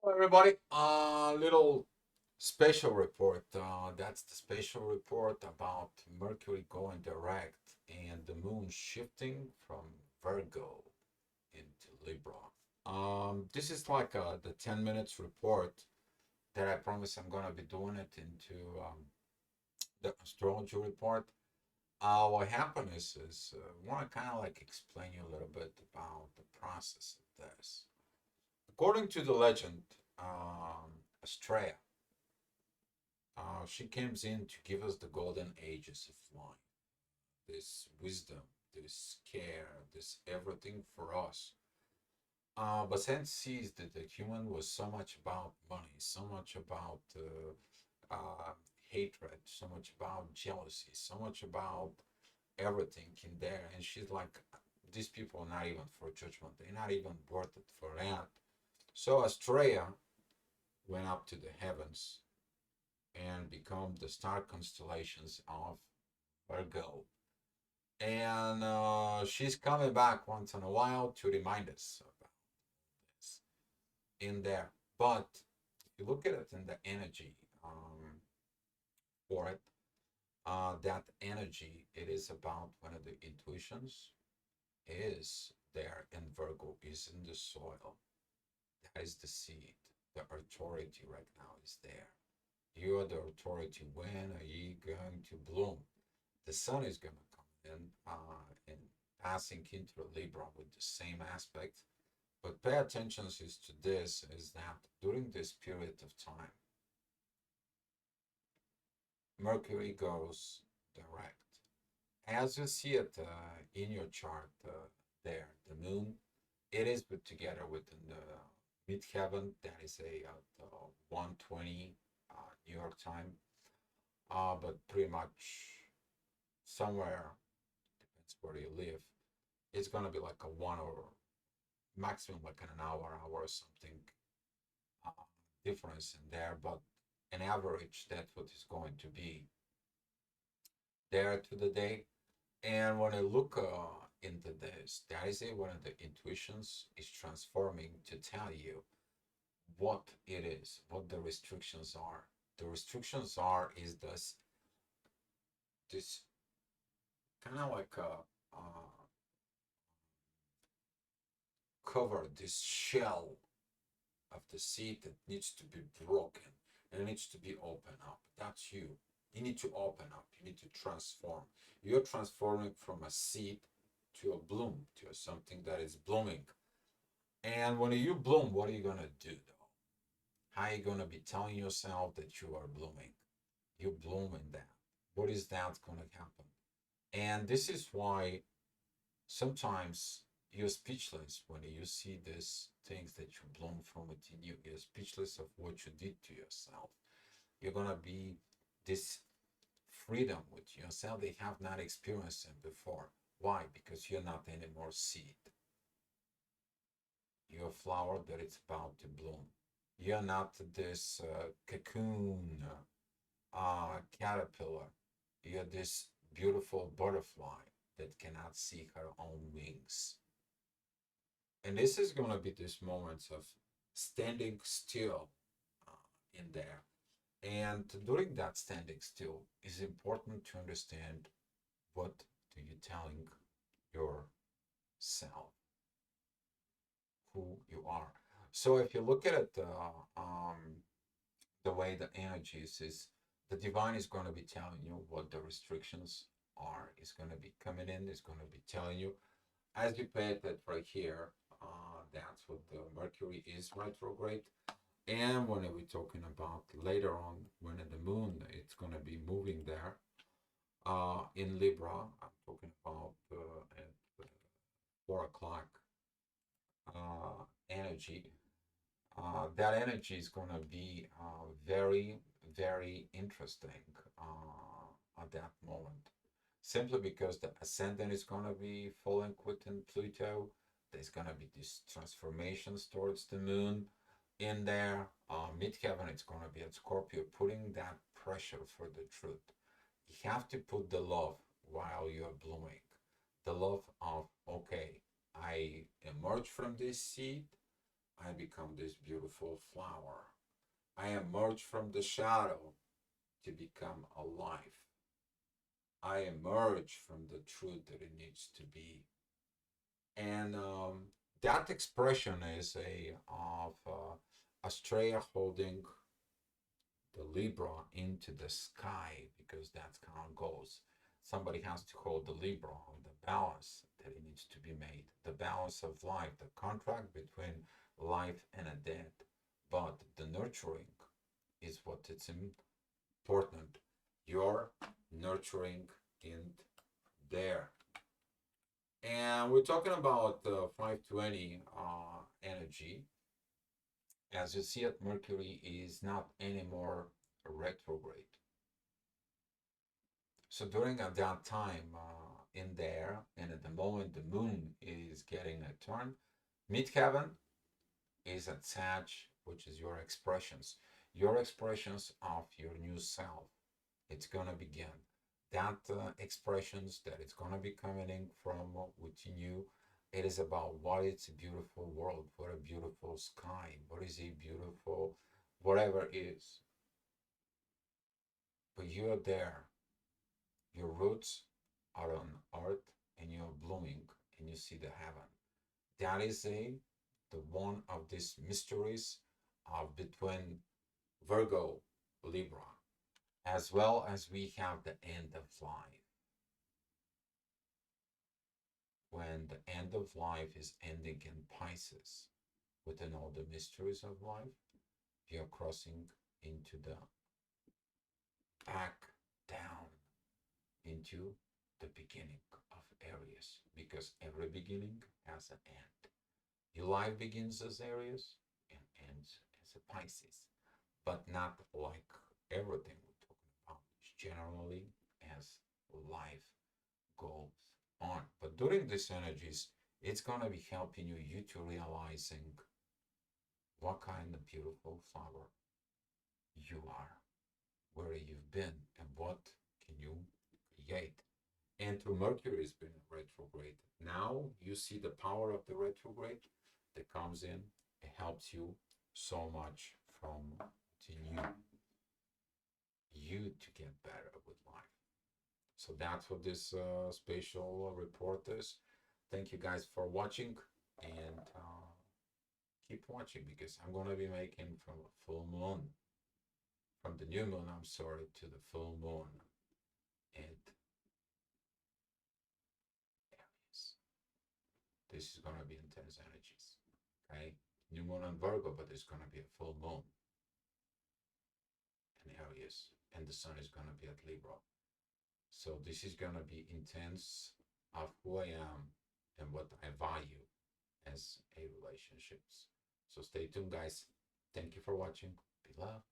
Hello, everybody. Little special report. That's the special report about Mercury going direct and the moon shifting from Virgo into Libra. This is like the 10 minutes report that I promise I'm gonna be doing it into the astrology report. What happened is I want to kind of like explain you a little bit about the process of this. According to the legend, Astrea, she comes in to give us the golden ages of life, this wisdom, this care, this everything for us. But then sees that the human was so much about money, so much about hatred, so much about jealousy, so much about everything in there. And she's like, these people are not even for judgment. They're not even worth it for that. So Astrea went up to the heavens and become the star constellations of Virgo. And she's coming back once in a while to remind us about this in there. But if you look at it in the energy for it, that energy, it is about one of the intuitions is there in Virgo, is in the soil. That is the seed. The authority right now is there. You are the authority. When are you going to bloom? The sun is going to come in and passing into Libra with the same aspect. But pay attention is to this is that during this period of time, Mercury goes direct. As you see it in your chart there, the moon, it is put together within the midheaven. That is a 1:20 New York time. But pretty much somewhere, depends where you live, it's gonna be like a 1 hour, maximum like an hour or something uh, difference in there. But an average, that's what is going to be there to the day. And when I look into this, that is one of the intuitions is transforming to tell you what it is, what the restrictions are. The restrictions are is this kind of like a cover, this shell of the seed that needs to be broken and it needs to be opened up. That's you. You need to open up. You need to transform. You're transforming from a seed to a bloom, to something that is blooming. And when you bloom, what are you gonna do though? How are you gonna be telling yourself that you are blooming? You bloom in that. What is that gonna happen? And this is why sometimes you're speechless when you see these things that you bloom from within you. You're speechless of what you did to yourself. You're gonna be this freedom with yourself they have not experienced it before. Why? Because you're not anymore seed. You're a flower that is about to bloom. You're not this cocoon caterpillar. You're this beautiful butterfly that cannot see her own wings. And this is going to be this moments of standing still in there. And during that standing still, it's important to understand what do you telling yourself, who you are. So if you look at it, the way the energies is, the divine is going to be telling you what the restrictions are. It's going to be coming in. It's going to be telling you as you pay it right here. That's what the Mercury is retrograde. And when we're talking about later on, when the moon, it's going to be moving there in Libra. I'm talking about at 4 o'clock energy. That energy is going to be very, very interesting at that moment. Simply because the ascendant is going to be falling within Pluto. There's going to be these transformations towards the moon in there. Midheaven, it's going to be at Scorpio, putting that pressure for the truth. You have to put the love while you're blooming. The love of, okay, I emerge from this seed. I become this beautiful flower. I emerge from the shadow to become alive. I emerge from the truth that it needs to be. And that expression is a of Astrea holding the Libra into the sky, because that's how it goes. Somebody has to hold the Libra on the balance that it needs to be made, the balance of life, the contract between life and a death. But the nurturing is what it's important. You're nurturing in there. And we're talking about 520 energy. As you see it, Mercury is not anymore retrograde. So during that time in there, and at the moment the moon is getting a turn, midheaven is at Sag, which is your expressions of your new self. It's gonna begin. That expressions that it's gonna be coming in from within you. It is about what it's a beautiful world, what a beautiful sky, what is a beautiful whatever is. But you're there. Your roots are on earth, and you're blooming, and you see the heaven. That is the one of these mysteries of between Virgo, Libra, as well as we have the end of life. When the end of life is ending in Pisces, within all the mysteries of life, you're crossing into the back down into the beginning of Aries, because every beginning has an end. Your life begins as Aries and ends as a Pisces, but not like everything we're talking about. It's generally as life goes on. But during these energies, it's gonna be helping you to realizing what kind of beautiful flower you are, where you've been, and what can you create. And through Mercury has been retrograde. Now you see the power of the retrograde that comes in. It helps you so much from you to get better with life. So that's what this spatial report is. Thank you guys for watching, and keep watching, because I'm going to be making from a full moon, from the new moon, I'm sorry, to the full moon. And Aries. This is going to be intense energies. Okay? New moon on Virgo, but there's going to be a full moon in Aries, and the sun is going to be at Libra. So this is going to be intense of who I am and what I value as a relationships. So stay tuned, guys. Thank you for watching. Be loved.